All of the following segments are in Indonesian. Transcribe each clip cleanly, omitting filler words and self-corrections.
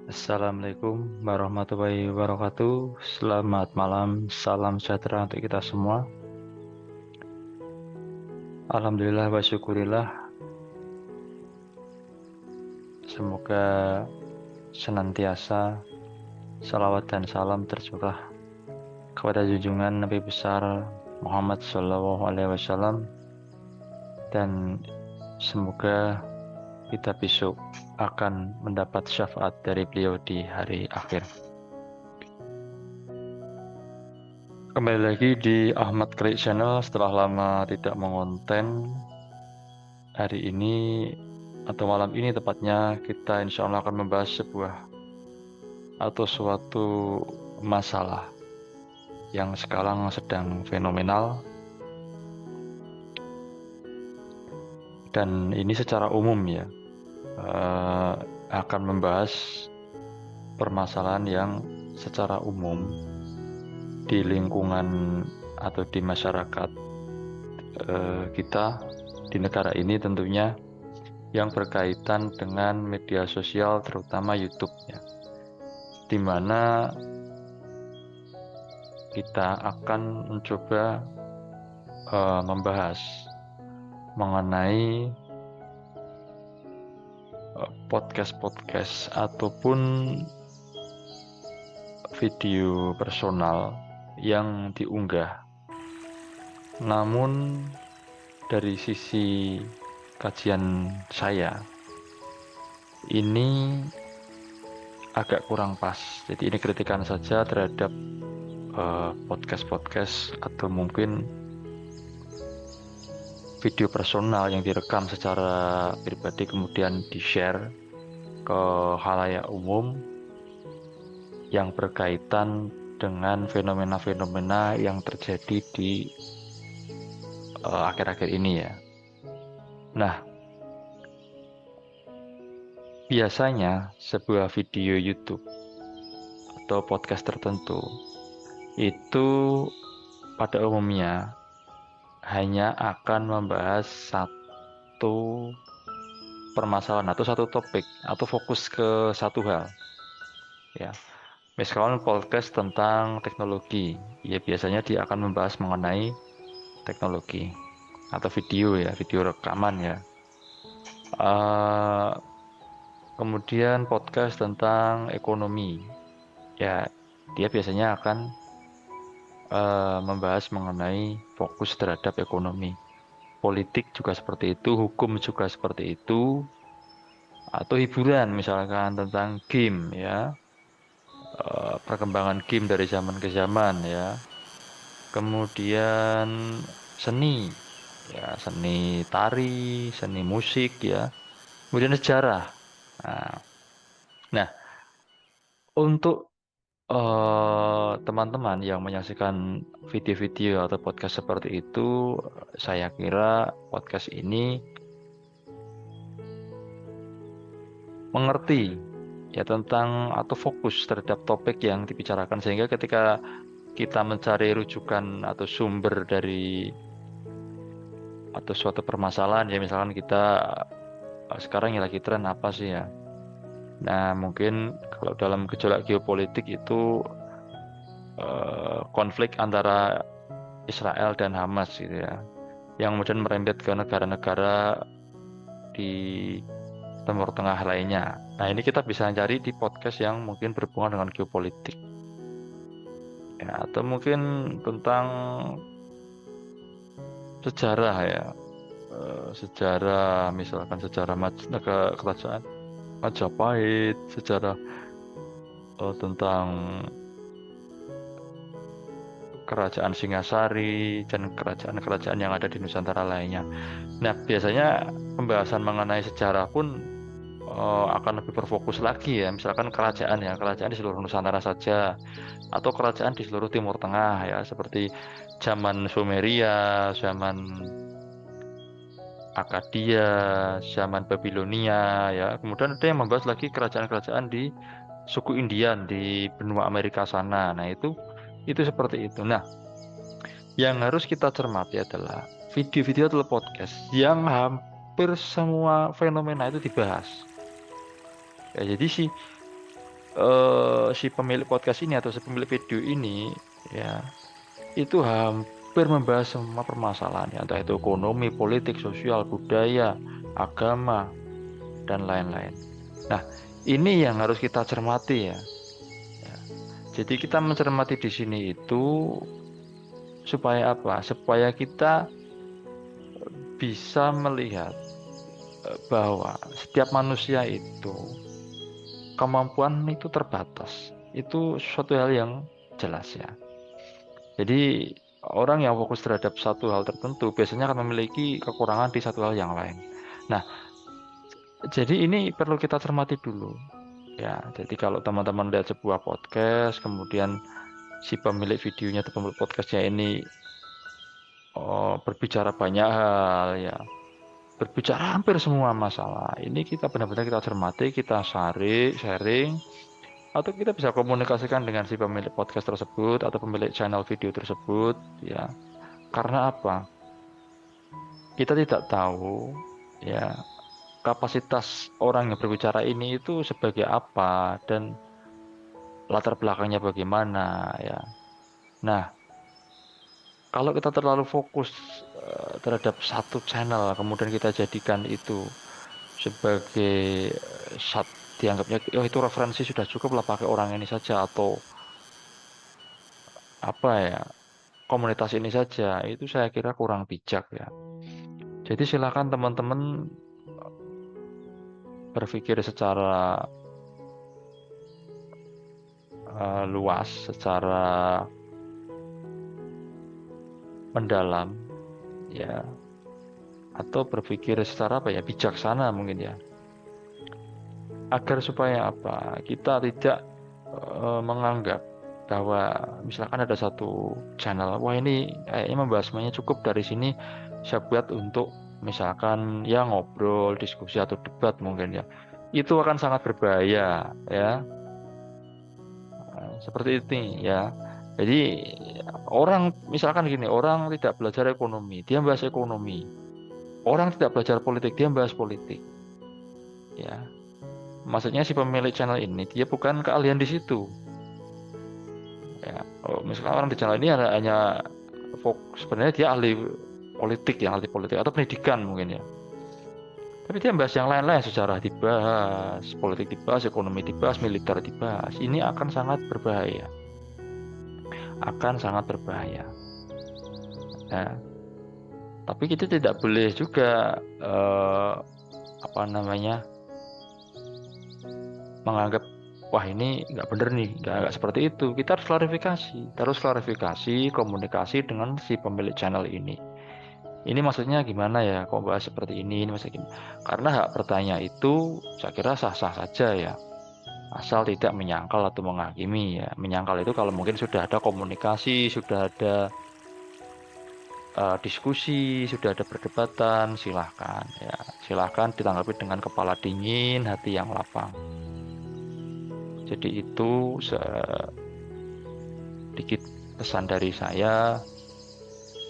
Assalamualaikum warahmatullahi wabarakatuh. Selamat malam, salam sejahtera untuk kita semua. Alhamdulillah wa syukurillah. Semoga senantiasa salawat dan salam tercurah kepada junjungan Nabi besar Muhammad SAW, dan semoga kita besok akan mendapat syafaat dari beliau di hari akhir. Kembali lagi di Ahmad Klik Channel setelah lama tidak mengonten. Hari ini atau malam ini tepatnya kita insya Allah akan membahas sebuah atau suatu masalah yang sekarang sedang fenomenal, dan ini secara umum ya akan membahas permasalahan yang secara umum di lingkungan atau di masyarakat kita di negara ini, tentunya yang berkaitan dengan media sosial, terutama YouTube ya, di mana kita akan mencoba membahas mengenai podcast-podcast ataupun video personal yang diunggah. Namun dari sisi kajian saya, ini agak kurang pas. Jadi ini kritikan saja terhadap podcast-podcast atau mungkin video personal yang direkam secara pribadi kemudian di-share ke khalayak umum yang berkaitan dengan fenomena-fenomena yang terjadi di akhir-akhir ini ya. Nah, biasanya sebuah video YouTube atau podcast tertentu itu pada umumnya hanya akan membahas satu permasalahan atau satu topik atau fokus ke satu hal ya. Misalkan podcast tentang teknologi, ya biasanya dia akan membahas mengenai teknologi atau video ya, video rekaman ya. Kemudian podcast tentang ekonomi, ya dia biasanya akan membahas mengenai fokus terhadap ekonomi. Politik juga seperti itu, hukum juga seperti itu, atau hiburan misalkan tentang game ya, perkembangan game dari zaman ke zaman ya. Kemudian seni ya, seni tari, seni musik ya. Kemudian sejarah. Nah, untuk teman-teman yang menyaksikan video-video atau podcast seperti itu, saya kira podcast ini mengerti ya tentang atau fokus terhadap topik yang dibicarakan, sehingga ketika kita mencari rujukan atau sumber dari atau suatu permasalahan ya, misalkan kita sekarang yang lagi tren apa sih ya. Nah, mungkin kalau dalam gejolak geopolitik itu konflik antara Israel dan Hamas gitu ya, yang kemudian merembet ke negara-negara di Timur Tengah lainnya. Nah, ini kita bisa cari di podcast yang mungkin berhubungan dengan geopolitik ya, atau mungkin tentang sejarah ya. Sejarah, misalkan sejarah kerajaan Majapahit, sejarah tentang kerajaan Singasari dan kerajaan-kerajaan yang ada di Nusantara lainnya. Nah, biasanya pembahasan mengenai sejarah pun akan lebih berfokus lagi ya, misalkan kerajaan ya, kerajaan di seluruh Nusantara saja, atau kerajaan di seluruh Timur Tengah ya, seperti zaman Sumeria, zaman Akadia, zaman Babilonia ya. Kemudian ada yang membahas lagi kerajaan-kerajaan di suku Indian di benua Amerika sana. Nah, itu seperti itu. Nah, yang harus kita cermati adalah video-video atau podcast yang hampir semua fenomena itu dibahas. Ya, jadi sih si pemilik podcast ini atau si pemilik video ini ya itu hampir membahas semua permasalahan ya, entah itu ekonomi, politik, sosial, budaya, agama, dan lain-lain. Nah, ini yang harus kita cermati ya. Ya. Jadi kita mencermati di sini itu supaya apa? Supaya kita bisa melihat bahwa setiap manusia itu kemampuan itu terbatas. Itu suatu hal yang jelas ya. Jadi orang yang fokus terhadap satu hal tertentu biasanya akan memiliki kekurangan di satu hal yang lain. Nah, jadi ini perlu kita cermati dulu. Ya, jadi kalau teman-teman lihat sebuah podcast, kemudian si pemilik videonya atau pemilik podcastnya ini berbicara banyak hal ya, berbicara hampir semua masalah. Ini kita benar-benar kita cermati, kita sharing, atau kita bisa komunikasikan dengan si pemilik podcast tersebut atau pemilik channel video tersebut ya. Karena apa? Kita tidak tahu ya kapasitas orang yang berbicara ini itu sebagai apa dan latar belakangnya bagaimana ya. Nah, kalau kita terlalu fokus terhadap satu channel kemudian kita jadikan itu sebagai dianggapnya oh itu referensi sudah cukup lah pakai orang ini saja atau apa ya komunitas ini saja, itu saya kira kurang bijak ya. Jadi silakan teman-teman berpikir secara luas, secara mendalam ya, atau berpikir secara apa ya bijaksana mungkin ya, agar supaya apa kita tidak menganggap bahwa misalkan ada satu channel, wah ini kayaknya membahas semuanya cukup dari sini, saya buat untuk misalkan ya ngobrol, diskusi atau debat mungkin ya, itu akan sangat berbahaya ya. Seperti ini ya. Jadi orang misalkan gini, orang tidak belajar ekonomi, dia bahas ekonomi. Orang tidak belajar politik, dia bahas politik. Ya. Maksudnya si pemilik channel ini dia bukan keahlian di situ. Ya, misalkan orang di channel ini hanya sebenarnya dia ahli politik ya, ahli politik atau pendidikan mungkin ya. Tapi dia bahas yang lain-lain, sejarah dibahas, politik dibahas, ekonomi dibahas, militer dibahas. Ini akan sangat berbahaya. Akan sangat berbahaya. Nah, tapi kita tidak boleh juga menganggap wah ini nggak bener nih, nggak seperti itu. Kita harus klarifikasi, komunikasi dengan si pemilik channel ini. Ini maksudnya gimana ya, kok bahas seperti ini maksudnya gimana? Karena hak bertanya itu saya kira sah-sah saja ya, asal tidak menyangkal atau menghakimi ya. Menyangkal itu kalau mungkin sudah ada komunikasi, sudah ada diskusi, sudah ada perdebatan, silahkan ya, silahkan ditanggapi dengan kepala dingin, hati yang lapang. Jadi itu sedikit pesan dari saya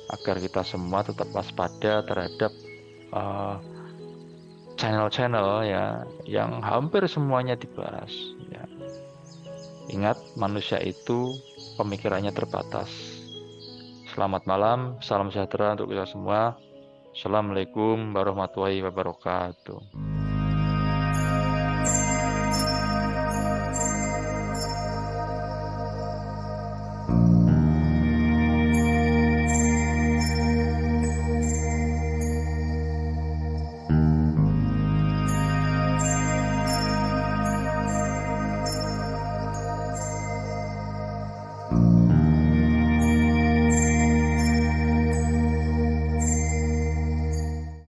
agar kita semua tetap waspada terhadap channel-channel ya yang hampir semuanya dibahas ya. Ingat, manusia itu pemikirannya terbatas. Selamat malam, salam sejahtera untuk kita semua. Assalamualaikum warahmatullahi wabarakatuh.